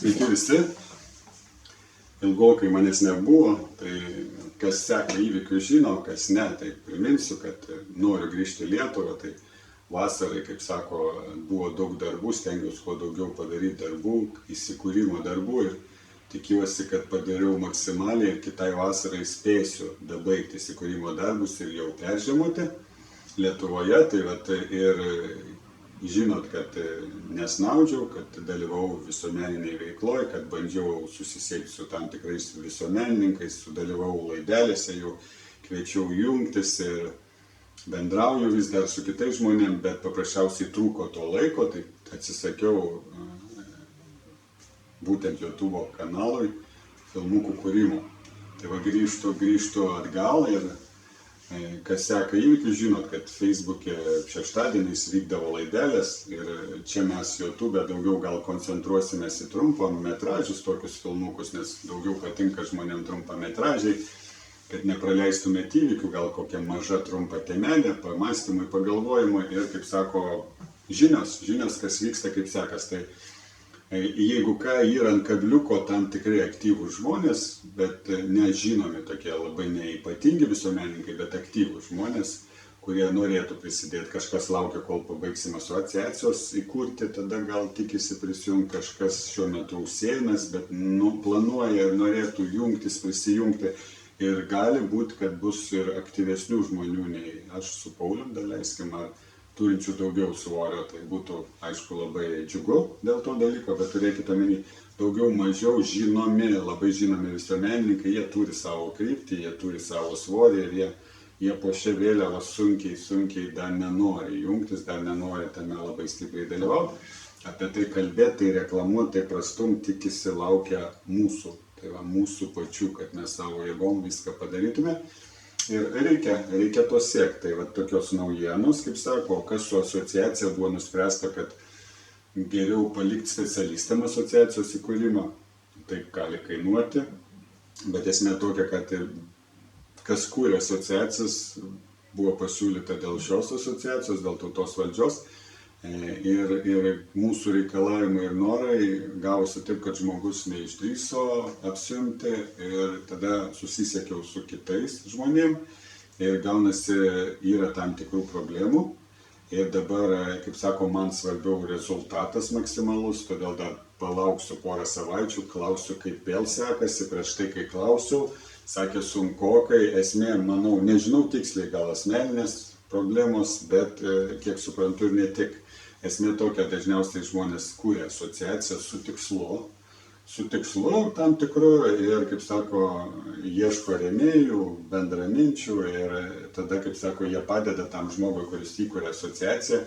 Sveiki visi, ilgokai manęs nebuvo, tai kas seka įvykius žino, kas ne, tai priminsiu, kad noriu grįžti į Lietuvą, tai vasarai, kaip sako, buvo daug darbų, stengiausi kuo daugiau padaryti darbų, įsikūrimo darbų ir tikiuosi, kad padariau maksimaliai ir kitai vasarai spėsiu dabaigti įsikūrimo darbus ir jau peržiemoti Lietuvoje, tai vat, ir žinot, kad nesnaudžiau, kad dalyvau visuomeniniai veikloje, kad bandžiau susisiekti su tam tikrais visuomenininkais, sudalyvau laidelėse, jau kviečiau jungtis ir bendrauju vis dar su kitais žmonėm, bet paprasčiausiai trūko to laiko, tai atsisakiau būtent YouTube kanalui filmukų kūrimo. Tai va grįžtu atgal ir kas seka įvykius, žinot, kad Facebook'e šeštadieniais vykdavo laidelės ir čia mes YouTube daugiau gal koncentruosimės į trumpametražius tokius filmukus, nes daugiau patinka žmonėm trumpametražiai, kad nepraleistumėt įvykių, gal kokia maža trumpa temelė, pamąstymui, pagalvojimui ir, kaip sako, žinios, kas vyksta, kaip sekas. Tai jeigu ką, yra ant kabliuko tam tikrai aktyvūs žmonės, bet nežinomi tokie labai neypatingi visuomenininkai, bet aktyvūs žmonės, kurie norėtų prisidėti. Kažkas laukia, kol pabaigsim asociacijos įkurti, tada gal tikisi prisijungti, kažkas šiuo metu užsiėmęs, bet planuoja ir norėtų jungtis, prisijungti. Ir gali būti, kad bus ir aktyvesnių žmonių nei aš su Paulium, daleiskim, ar turinčių daugiau svorio, tai būtų, aišku, labai džiugu dėl to dalyko, bet turėkite omeny, daugiau mažiau labai žinomi visuomenininkai, jie turi savo kryptį, jie turi savo svorį ir jie po šią vėliavą sunkiai dar nenori jungtis, dar nenori tame labai stipriai dalyvauti. Apie tai kalbėti, tai reklamuoti, tai prastumti, tikisi laukia mūsų, tai va mūsų pačių, kad mes savo jėgom viską padarytume. Ir reikia to siekti. Tai va tokios naujienos, kaip sako, kas su asociacija buvo nuspręsta, kad geriau palikti specialistam asociacijos įkūrimą. Taip gali kainuoti, bet esmė tokia, kad kas kūrė asociacijas, buvo pasiūlyta dėl šios asociacijos, dėl tautos valdžios. Ir mūsų reikalavimai ir norai gavosi taip, kad žmogus neišdrįso apsiimti ir tada susisiekiau su kitais žmonėm ir gaunasi yra tam tikrų problemų ir dabar, kaip sako, man svarbiau rezultatas maksimalus, todėl dar palauksiu porą savaičių, klausiu, kaip vėl sekasi, prieš tai, kai klausiau, sakė sunkokai, esmė, manau, nežinau tiksliai, gal asmeninės problemos, bet kiek suprantu ir ne tik. Esmė tokia, dažniausiai žmonės kūrė asociaciją su tikslu tam tikru ir, kaip sako, ieško rėmėjų, bendraminčių ir tada, kaip sako, jie padeda tam žmogui, kuris įkūrė asociaciją,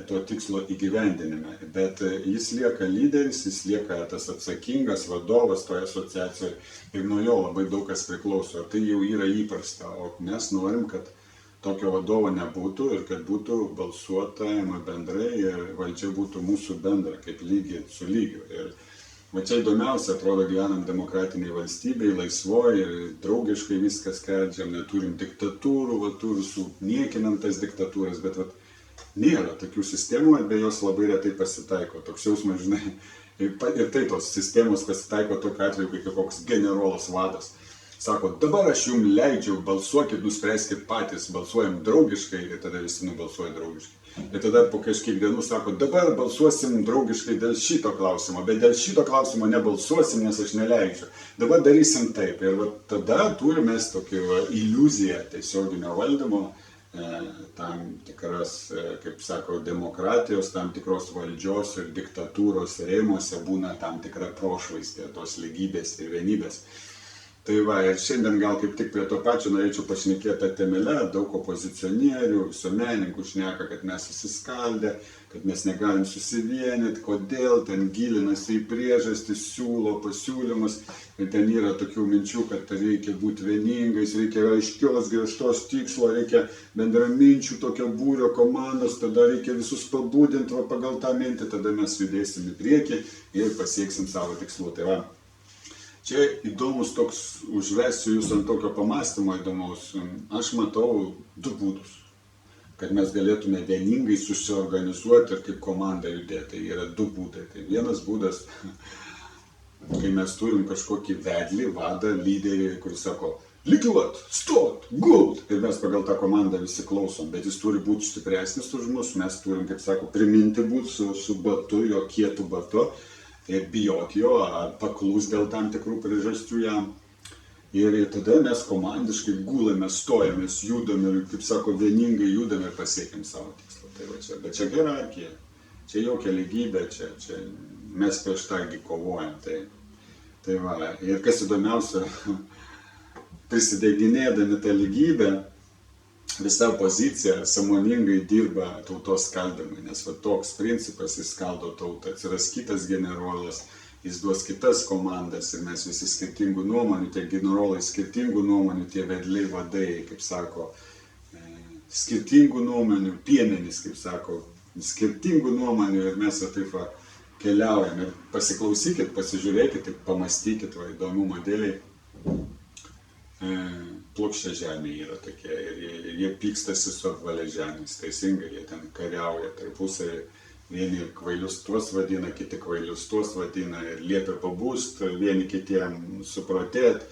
to tikslo įgyvendinime. Bet jis lieka lyderis, jis lieka tas atsakingas vadovas toje asociacijoje ir nuo jo labai daug kas priklauso. Tai jau yra įprasta, o mes norim, kad tokio vadovo nebūtų ir kad būtų balsuotojama bendrai ir valdžia būtų mūsų bendra, kaip lygiai su lygiu. Ir va čia įdomiausia, atrodo, gyvenam demokratiniai valstybei, laisvoji ir draugiškai viskas skerdžiam, neturim diktatūrų, va tų visų niekinam tas diktatūras, bet va nėra tokių sistemų, be jos labai retai pasitaiko. Toks jausmas, žinai, ir tai tos sistemos pasitaiko tokiu atveju, kai koks generolas vadas. Sako, dabar aš jums leidžiu, balsuokit, nuspręskit patys, balsuojam draugiškai ir tada visi nubalsuoja draugiškai. Ir tada po kažkiek dienų sako, dabar balsuosim draugiškai dėl šito klausimo, bet dėl šito klausimo nebalsuosim, nes aš neleidžiu. Dabar darysim taip. Ir tada turime tokią iliuziją tiesioginio valdymo, tam tikras, kaip sako, demokratijos, tam tikros valdžios ir diktatūros rėmuose būna tam tikra prošvaistė tos lygybės ir vienybės. Tai va, ir šiandien gal kaip tik prie to pačio norėčiau pašnekėti tą temelę, daug opozicionierių, visuomenininkų šneka, kad mes susiskaldę, kad mes negalim susivienyti, kodėl, ten gilinasi į priežastį, siūlo pasiūlymus, ir ten yra tokių minčių, kad reikia būti vieningais, reikia aiškios, griežtos tikslo, reikia bendraminčių tokio būrio komandos, tada reikia visus pabudinti pagal tą mintį, tada mes judėsim į priekį ir pasieksim savo tikslų. Tai va. Čia įdomus toks, užvesiu jūs ant tokio pamąstymo įdomaus. Aš matau du būdus, kad mes galėtume vieningai susiorganizuoti ir kaip komanda judėti. Tai yra du būdai. Tai vienas būdas kai mes turim kažkokį vedlį, vadą, lyderį, kuris sako, lygiuot, stot, gult. Ir mes pagal tą komandą visi klausom, bet jis turi būti stipresnis už mus, mes turim, kaip sako, priminti būti su batu, jo kietu batu, ir bijot jo, ar paklus dėl tam tikrų priežasčių jam. Ir tada mes komandiškai gulame, stojamės, judam ir, kaip sako, vieningai judam ir pasiekim savo tikslą. Tai va čia, bet čia hierarchija, čia jokia lygybė, čia mes prieš tągi kovojam. Tai va, ir kas įdomiausia, prisideginėdami tą lygybę, visa opozicija sąmoningai dirba tautos skaldymui, nes va toks principas, jis skaldo tautą, atsiras kitas generolas, jis duos kitas komandas ir mes visi skirtingų nuomonių, tie generolai skirtingų nuomonių, tie vedliai vadai, kaip sako, skirtingų nuomonių, piemenys, kaip sako, skirtingų nuomonių ir mes taip va keliaujam. Ir pasiklausykit, pasižiūrėkit, pamastykit, va įdomumo dėliai. Plokščia žemė yra tokie ir jie pykstasi su apvalia žemės, teisingai, jie ten kariauja tarpusavy. Vieni kvailius tuos vadina, kiti kvailius tuos vadina ir liepia pabūst, vieni kitiem suprotėt.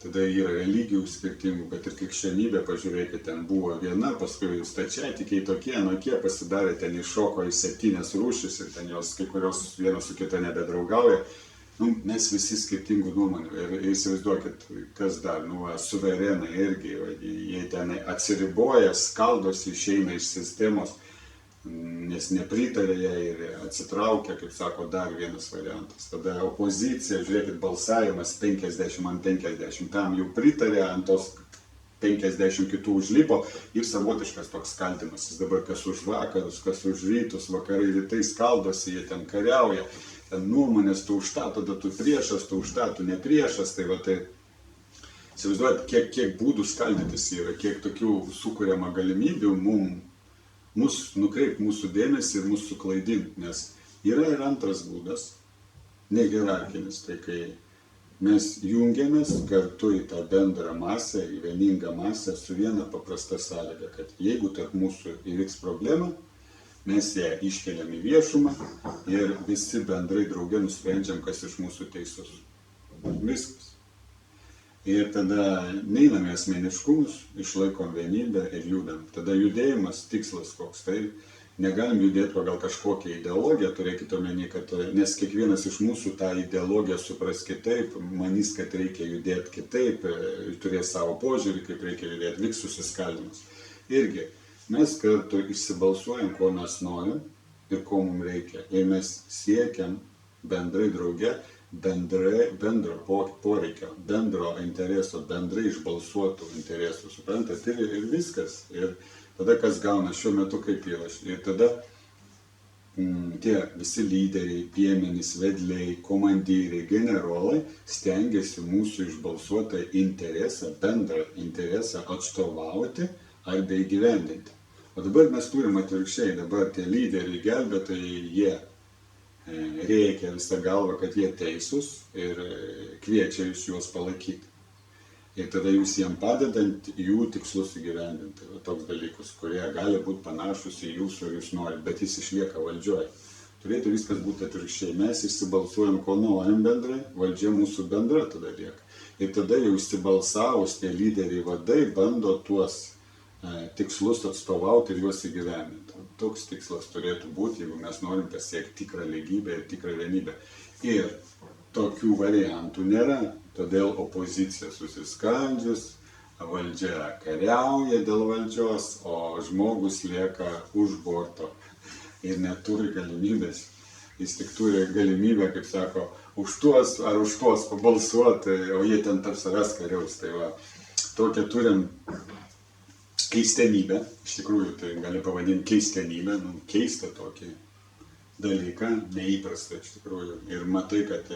Tada yra religijų skirtingų, kad ir krikščionybė, pažiūrėkit, ten buvo viena, paskui stačiatikiai tokie, anokie pasidarė, ten iššoko į 7 rūšis ir ten jos kai kurios viena su kita nebedraugauja. Mes visi skirtingų nuomonių ir įsivaizduokit, kas dar, suverenai irgi, jie ten atsiriboja, skaldosi, išeina iš sistemos, nes nepritarė jai ir atsitraukia, kaip sako, dar vienas variantas. Tada opozicija, žiūrėkit, balsavimas 50-50, tam jau pritarė, ant tos 50 kitų užlipo ir savotiškas toks skaldimas. Jis dabar kas už vakarus, kas už rytus, vakarai rytai skaldosi, jie ten kariauja, ten nuomonės, tu už tą, tada tu priešas, tu už tą, tu ne priešas. Tai va tai, įsivaizduojat, kiek būdų skaldytis yra, kiek tokių sukuriama galimybių mus nukreipti mūsų dėmesį ir mūsų suklaidinti, nes yra ir antras būdas, nehierarchinis, tai kai mes jungiamės kartu į tą bendrą masę, į vieningą masę su viena paprasta sąlyga, kad jeigu tarp mūsų įvyks problema, mes ją iškeliam į viešumą ir visi bendrai drauge nusprendžiam, kas iš mūsų teisus. Viskas. Ir tada neinam į asmeniškumus, išlaikom vienybę ir judam. Tada judėjimas, tikslas koks, tai negalim judėti pagal kažkokią ideologiją, turėkite omeny, kad nes kiekvienas iš mūsų tą ideologiją supras kitaip, manys, kad reikia judėti kitaip, turės savo požiūrį, kaip reikia judėti, vyks susiskaldimas. Irgi, mes kartu išsibalsuojam, ko mes norim ir ko mums reikia. Ir mes siekiam bendrai drauge, bendro poreikio, bendro intereso, bendrai išbalsuotų interesų, suprantat, ir viskas. Ir tada kas gauna šiuo metu kaip yra. Ir tada tie visi lyderiai, piemenys, vedliai, komandyriai, generolai stengiasi mūsų išbalsuotą interesą, bendrą interesą atstovauti arba įgyvendinti. O dabar mes turim atvirkščiai, dabar tie lyderiai, gelbėtojai, jie reikia visą galvą, kad jie teisūs ir kviečia jūs juos palaikyti. Ir tada jūs jiem padedant jų tikslus įgyvendinti. Toks dalykus, kurie gali būti panašus į jūsų ir jūs norit, bet jis išlieka valdžioje. Turėtų viskas būti atvirkščiai. Mes išsibalsuojam, ko norim bendrai, valdžia mūsų bendra tada lieka. Ir tada jau išsibalsavus tie lyderiai vadai bando tuos tikslus atstovauti ir juos įgyvendinti. Toks tikslas turėtų būti, jeigu mes norim pasiekti tikrą lygybę ir tikrą vienybę. Ir tokių variantų nėra, todėl opozicija susiskaldžius, valdžia kariauja dėl valdžios, o žmogus lieka už borto ir neturi galimybės. Jis tik turi galimybę, kaip sako, už tuos ar už tuos pabalsuoti, o jie ten tarp savęs kariaus. Tai va, tokią turim keistenybę, iš tikrųjų tai gali pavadinti keistenybę, keistą tokį dalyką, neįprastą iš tikrųjų. Ir matai, kad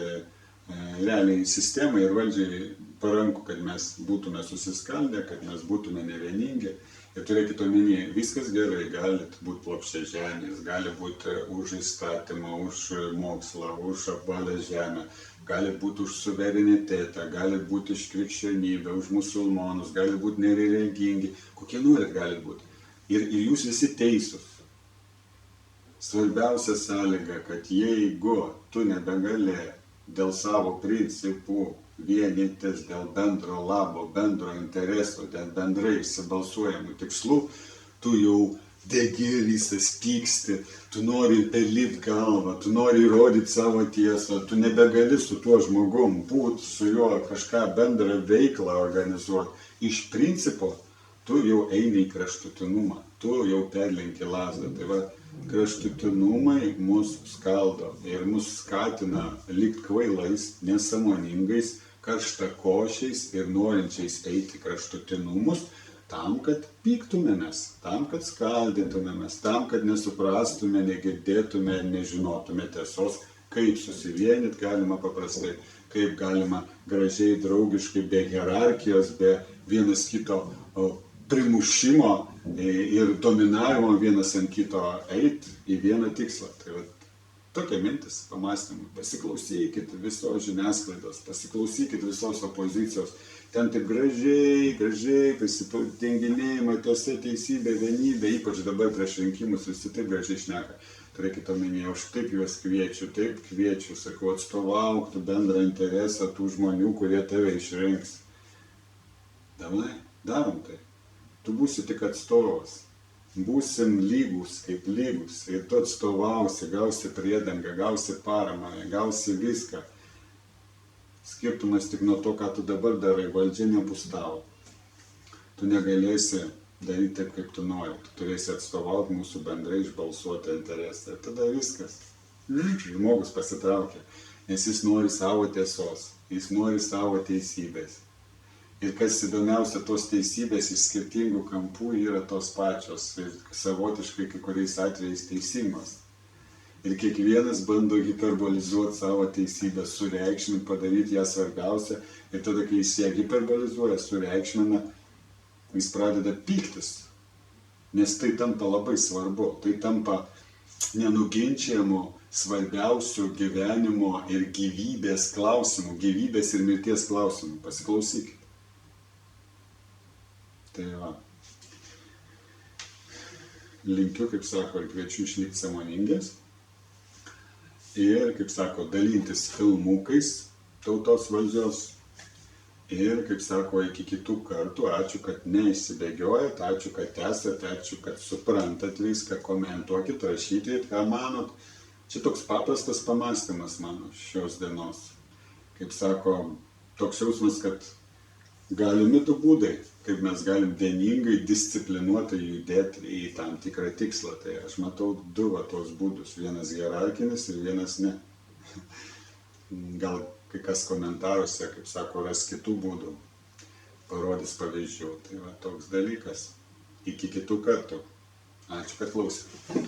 realiai sistemai ir valdžiai paranku, kad mes būtume susiskaldę, kad mes būtume nevieningi. Ir turėkite omeny, viskas gerai, galit būti plokščiažemės, gali būti už įstatymą, už mokslą, už apvalę žemę, gali būti už suverenitetą, gali būti už krikščionybę, už musulmonus, gali būti nereligingi, kokie norit gali būti. Ir jūs visi teisūs. Svarbiausia sąlyga, kad jeigu tu nebegali dėl savo principų, vienytis dėl bendro labo, bendro intereso, dėl bendrai išsibalsuojamų tikslų, tu jau degi visas, pyksti, tu nori perlypt galvą, tu nori įrodyti savo tiesą, tu nebegali su tuo žmogum būti, su juo kažką bendrą veiklą organizuoti. Iš principo, tu jau eini į kraštutinumą, tu jau perlenki lazdą. Tai va, kraštutinumai mus skaldo ir mus skatina likt kvailais, nesąmoningais, karštakošiais ir norinčiais eiti kraštutinumus, tam, kad pyktumėmės, tam, kad skaldytumėmės, tam, kad nesuprastume, negirdėtume, nežinotume tiesos, kaip susivienyti galima paprastai, kaip galima gražiai, draugiškai, be hierarchijos, be vienas kito primušimo ir dominavimo vienas ant kito eiti į vieną tikslą. Tai va, tokia mintis, pamąstymai. Pasiklausykit visos žiniasklaidos, pasiklausykit visos opozicijos. Ten taip gražiai, prisidenginėjimai, tiesa, teisybė, vienybė, ypač dabar prieš rinkimus visi taip gražiai šneka. Turėkite omenyje, aš taip juos kviečiu, sakau, atstovauk tu bendrą interesą tų žmonių, kurie tave išrinks. Davai, darom tai. Tu būsi tik atstovas. Būsim lygus kaip lygus. Ir tu atstovausi, gausi priedangą, gausi paramą, gausi viską. Skirtumas tik nuo to, ką tu dabar darai, valdžia nebus tavo. Tu negalėsi daryti taip, kaip tu nori. Tu turėsi atstovauti mūsų bendrai išbalsuotą interesą. Ir tada viskas. Žmogus pasitraukia, nes jis nori savo tiesos, jis nori savo teisybės. Ir kas įdomiausia, tos teisybės iš skirtingų kampų yra tos pačios ir savotiškai kai kuriais atvejais teisingos. Ir kiekvienas bando hiperbolizuoti savo teisybę, sureikšminti, padaryti ją svarbiausią. Ir tada, kai jis ją hiperbolizuoja, sureikšmina, jis pradeda pyktis. Nes tai tampa labai svarbu. Tai tampa nenuginčiamu svarbiausių gyvenimo ir gyvybės klausimų, gyvybės ir mirties klausimų. Pasiklausykit. Tai va. Linkiu, kaip sako, ir kviečiu išlikti sąmoningės. Ir, kaip sako, dalintis filmukais tautos valdžios. Ir, kaip sako, iki kitų kartų, ačiū, kad neišsibėgiojat, ačiū, kad tęsat, ačiū, kad suprantat viską, komentuokit, rašykit, ką manot. Čia toks paprastas pamąstymas mano šios dienos. Kaip sako, toks jausmas, kad galimi du būdai, kaip mes galim vieningai, disciplinuotai judėti į tam tikrą tikslą. Tai aš matau du tos būdus, vienas hierarchinis ir vienas ne. Gal kai kas komentaruose, kaip sako, ras kitų būdų, parodys pavyzdžių. Tai va toks dalykas. Iki kitų kartų. Ačiū, kad klausėte.